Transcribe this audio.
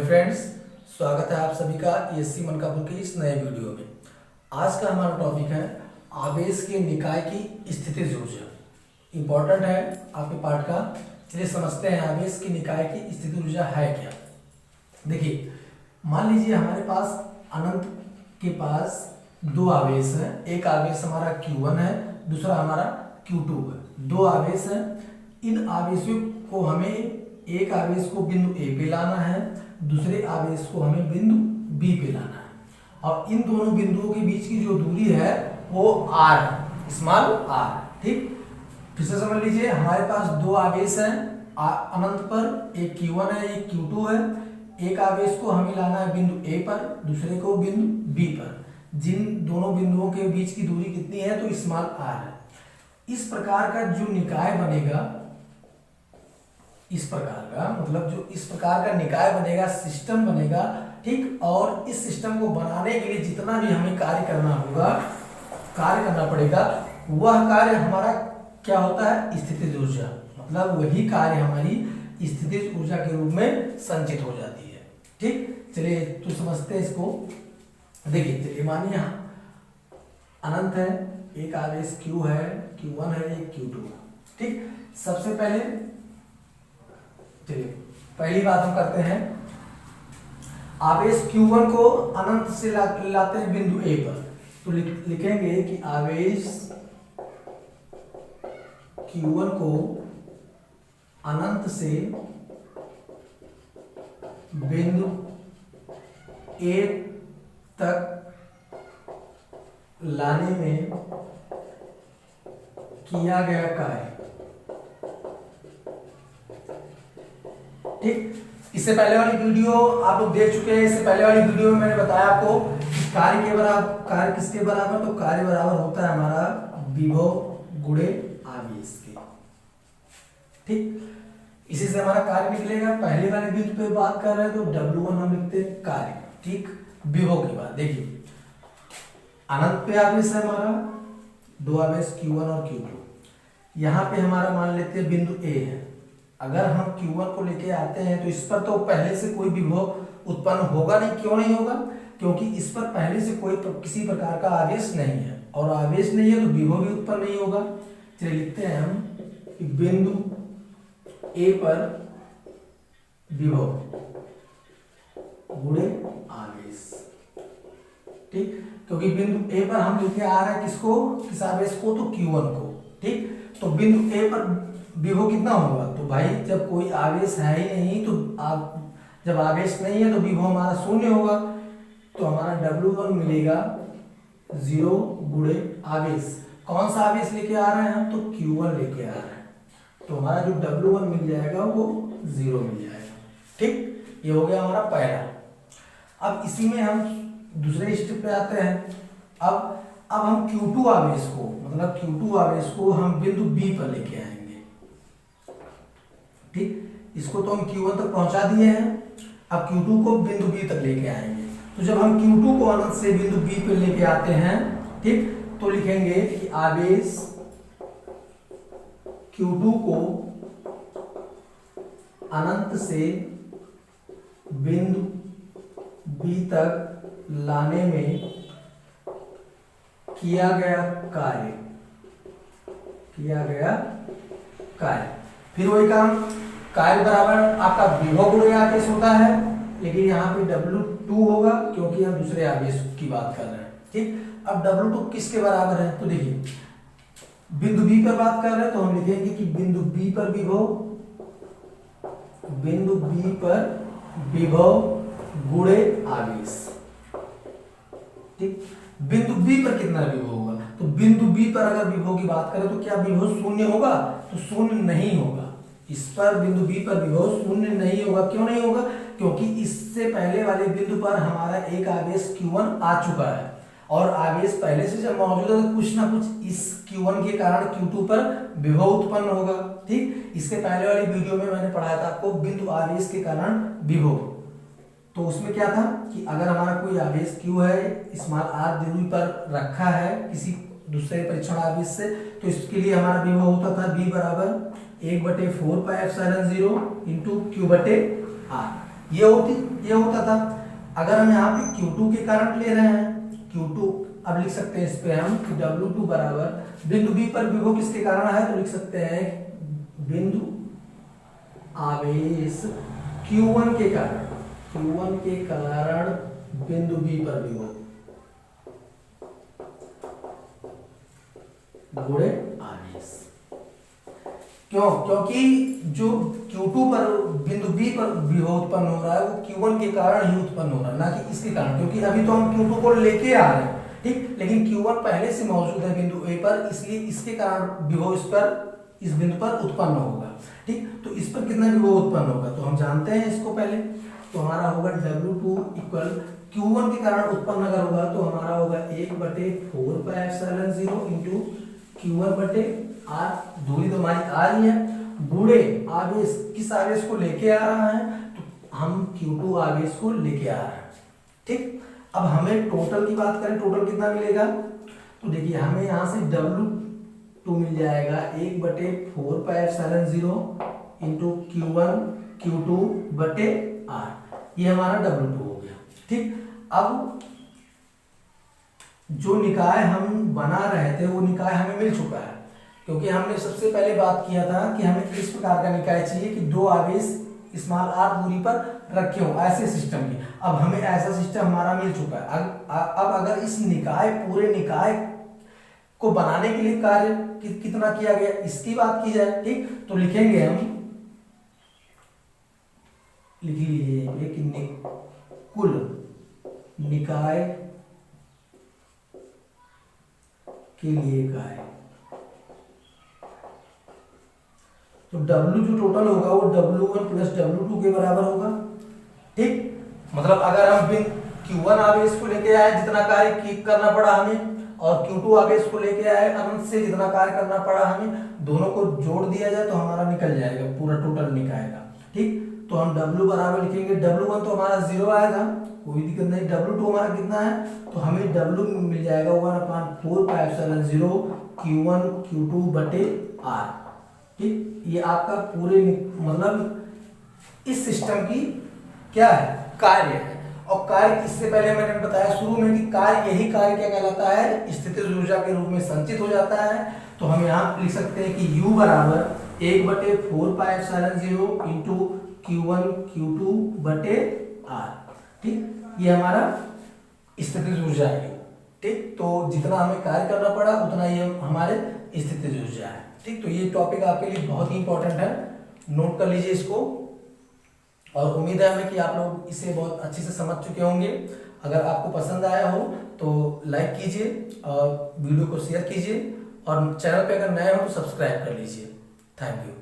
Hello friends, स्वागत है आप सभी का ईएससी मनकापुर के इस नए वीडियो में। आज का हमारा टॉपिक है आवेश के निकाय की स्थितिज ऊर्जा। इंपॉर्टेंट है आपके पाठ का। चलिए समझते हैं आवेश की निकाय की स्थितिज ऊर्जा है क्या। देखिए, मान लीजिए हमारे पास अनंत के पास दो आवेश हैं। एक आवेश हमारा Q1 है, दूसरा हमारा Q2 है। दो आवेश हैं। इन आवेशों को हमें एक आवेश को बिंदु A पे लाना है, दूसरे आवेश को हमें बिंदु B पे लाना है। और इन दोनों बिंदुओं के बीच की जो दूरी है वो r है, स्मॉल r। ठीक, फिर से समझ लीजिए, हमारे पास दो आवेश हैं अनंत पर, एक Q1 है, एक Q2 है। एक आवेश को हमें लाना है बिंदु A पर, दूसरे को बिंदु B पर। जिन दोनों बिंदुओं के बीच की दूरी कितनी है, तो स्मॉल r है। इस प्रकार का जो निकाय बनेगा, इस प्रकार का मतलब जो इस प्रकार का निकाय बनेगा, सिस्टम बनेगा। ठीक, और इस सिस्टम को बनाने के लिए जितना भी हमें कार्य करना होगा, कार्य करना पड़ेगा, वह कार्य हमारा क्या होता है, स्थितिज ऊर्जा। मतलब वही कार्य हमारी स्थितिज ऊर्जा के रूप में संचित हो जाती है। ठीक, चलिए तो समझते हैं इसको। देखिए, चलिए मानिए अनंत है, एक आवेश Q है, Q1 है, एक Q2 है। ठीक, सबसे पहले चलिए पहली बात हम करते हैं, आवेश Q1 को अनंत से लाते हैं बिंदु A पर। तो लिखेंगे कि आवेश Q1 को अनंत से बिंदु A तक लाने में किया गया कार्य। ठीक, इससे पहले वाली वीडियो आप लोग देख चुके हैं। इससे पहले वाली वीडियो में मैंने बताया आपको कार्य के बराबर, कार्य किसके बराबर, तो कार्य बराबर होता है हमारा विभव गुणे आवेश के। ठीक, इसी से हमारा कार्य निकलेगा। पहले वाले बिंदु पे बात कर रहे हैं तो W1 हम लिखते हैं कार्य। ठीक, विभव की बात देखिए, अनंत पे आवेश है हमारा, दो आवेश Q1 और Q2। यहाँ पे हमारा मान लेते हैं बिंदु A है। अगर हम Q1 को लेके आते हैं तो इस पर तो पहले से कोई विभव उत्पन्न होगा नहीं। क्यों नहीं होगा? क्योंकि इस पर पहले से कोई किसी प्रकार का आवेश नहीं है, और आवेश नहीं है तो विभव भी उत्पन्न नहीं होगा। चलिए लिखते हैं हम कि बिंदु A पर विभव गुणे आवेश। ठीक, क्योंकि बिंदु A पर हम लिखे आ रहे हैं किसको, किस आवेश को, तो Q1 को। ठीक, तो बिंदु A पर विभव कितना होगा, तो भाई जब कोई आवेश है ही नहीं, तो जब आवेश नहीं है तो विभव हमारा शून्य होगा। तो हमारा W1 मिलेगा 0 गुणे आवेश। कौन सा आवेश लेके आ रहे हैं हम, तो Q1 लेके आ रहे हैं। तो हमारा जो W1 मिल जाएगा वो 0 मिल जाएगा। ठीक, ये हो गया हमारा पहला। अब इसी में हम दूसरे स्टेप पे आते हैं। अब हम Q2 आवेश को, मतलब Q2 आवेश को हम बिंदु B पर लेके आएंगे। ठीक, इसको तो हम Q1 तक पहुंचा दिए हैं। अब Q2 को बिंदु B तक लेके आएंगे। तो जब हम Q2 को अनंत से बिंदु B पर लेके आते हैं, ठीक, तो लिखेंगे कि आवेश Q2 को अनंत से बिंदु B तक लाने में किया गया कार्य, फिर वही काम, कार्य बराबर आपका विभव गुणे आवेश होता है, लेकिन यहाँ पे W2 होगा क्योंकि हम दूसरे आवेश की बात कर रहे हैं। ठीक, अब W2 किसके बराबर है, तो देखिए बिंदु B पर बात कर रहे हैं तो हम लिखेंगे कि बिंदु B पर विभव गुणे आवेश। ठीक, बिंदु B पर कितना विभव होगा, तो बिंदु B पर अगर विभव की बात करें तो क्या विभव शून्य होगा, तो शून्य नहीं होगा। इस पर बिंदु B पर विभव शून्य नहीं होगा। क्यों नहीं होगा, क्योंकि इससे पहले वाले बिंदु पर हमारा एक आवेश Q1 आ चुका है, और आवेश पहले से जब मौजूद है तो कुछ ना कुछ इस Q1 के कारण Q2 पर विभव उत्पन्न होगा। ठीक, इसके पहले वाली वीडियो में मैंने पढ़ाया था आपको बिंदु आवेश के कारण विभव। तो उसमें क्या था कि अगर हमारा कोई आवेश Q है, स्मॉल r दूरी पर रखा है किसी दूसरे परीक्षण आवेश से, तो इसके लिए हमारा विभव होता था B बराबर 1/4 पाई एप्सिलॉन 0 इंटू Q/R। ये होता था। अगर हम यहाँ पे Q2 के करंट ले रहे हैं, Q2 अब लिख सकते हैं इस पे हम कि W2 बराबर बिंदु B पर विभव किसके कारण है, तो लिख सकते हैं बिंदु आवेश Q1 के कारण, Q1 के कारण बिंदु B पर विभव गुणे आवेश। क्यों? क्योंकि जो Q2 पर बिंदु B पर विभव उत्पन्न हो रहा है वो Q1 के कारण ही उत्पन्न हो रहा है, ना कि इसके कारण। क्योंकि अभी तो हम Q2 को लेके आ रहे हैं, ठीक, लेकिन Q1 पहले से मौजूद है बिंदु A पर, इसलिए इसके कारण विभव इस बिंदु पर उत्पन्न होगा। ठीक, तो इस पर कितना विभव उत्पन्न होगा तो हम जानते हैं इसको पहले। तो हमारा होगा W2 इक्वल Q1 के कारण उत्पन्न अगर होगा तो हमारा होगा 1/4πε0 इंटू Q1/R, दूरी तो हमारी आ रही है, गुणे आवेश, किस आवेश को लेके आ रहा है तो हम Q2 आवेश को लेके आ रहे हैं। ठीक, अब हमें टोटल की बात करें, टोटल कितना मिलेगा तो देखिए हमें यहाँ से W2 मिल जाएगा 1/4πε0 इंटू Q1/R, ये हमारा W2 हो गया। ठीक, अब जो निकाय हम बना रहे थे वो निकाय हमें मिल चुका है, क्योंकि हमने सबसे पहले बात किया था कि हमें इस प्रकार का निकाय चाहिए कि दो आवेश r दूरी पर रखे हो, ऐसे सिस्टम की। अब हमें ऐसा सिस्टम हमारा मिल चुका है। अब अगर इस पूरे निकाय को बनाने के लिए कार्य कितना किया गया इसकी बात की जाए, ठीक, तो लिखेंगे हम, लिख लीजिए कि कुल निकाय के लिए काय, तो W जो टोटल होगा वो W1 प्लस W2 के बराबर होगा। ठीक, मतलब अगर हम Q1 आवेश को लेके आए जितना कार्य करना पड़ा हमें, और Q2 आवेश को लेके आए अनंत से जितना कार्य करना पड़ा हमें, दोनों को जोड़ दिया जाए तो हमारा निकल जाएगा पूरा टोटल निकाय का। ठीक, तो हम W बराबर लिखेंगे, W1 तो हमारा 0 आएगा, कोई दिक्कत नहीं। W2 हमारा कितना है तो हमें W मिल जाएगा 1/4πε0 Q1 Q2/R। ठीक, ये आपका पूरे मतलब इस सिस्टम की क्या है, कार्य है। और कार्य इससे पहले मैंने बताया शुरू में कि यही कार्य क्या कहलाता है, स्थितिज ऊर्जा के रूप में संचित हो जाता है। तो हम यहाँ लिख सकते हैं कि U बराबर 1/4πε0 इंटू Q1 Q2/R। ठीक, ये हमारा स्थितिज ऊर्जा है। ठीक, तो जितना हमें कार्य करना पड़ा उतना ये हमारे स्थितिज ऊर्जा है। ठीक, तो ये टॉपिक आपके लिए बहुत ही इंपॉर्टेंट है, नोट कर लीजिए इसको। और उम्मीद है हमें कि आप लोग इसे बहुत अच्छे से समझ चुके होंगे। अगर आपको पसंद आया हो तो लाइक कीजिए और वीडियो को शेयर कीजिए, और चैनल पे अगर नए हो तो सब्सक्राइब कर लीजिए। Thank you.